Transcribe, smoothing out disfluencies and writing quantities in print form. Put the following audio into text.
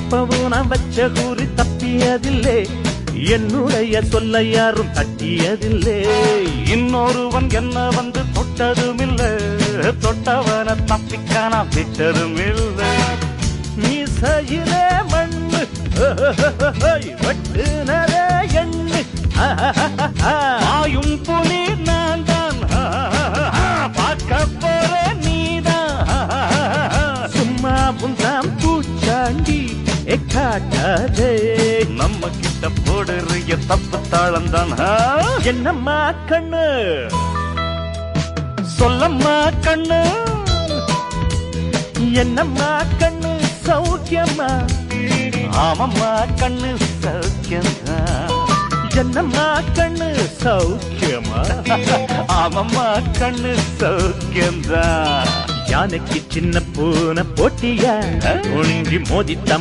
எப்பவும் நான் வச்ச கூறி தப்பியதில்லை, என்னுடைய சொல்ல யாரும் தட்டியதில்லை. இன்னொருவன் என்ன வந்து தொட்டதுமில்லை, தொட்டவன தப்பிக்கான விட்டதும் இல்லை. மீசையிலே மண்ணு வெட்டுனதே எண்ணு, ஆயும் புலி நான் தான், பார்க்க போற நீதான். சும்மா புந்தாம் பூச்சாண்டி காட்டாதே, நம்ம கிட்ட போடுறிய தப்பு தாளம் தான். என்னம்மா கண்ணு சொல்லம்மா கண்ணு, என்னம்மா கண்ணு சௌக்கியம்மா? ஆமம்மா கண்ணு சௌக்கியம்மா. என்னம்மா கண்ணு சௌக்கியமா? ஆமம்மா கண்ணு சௌக்கியம்தான். யானைக்கு சின்ன பூனை போட்டியா ஒழுங்கி மோதித்த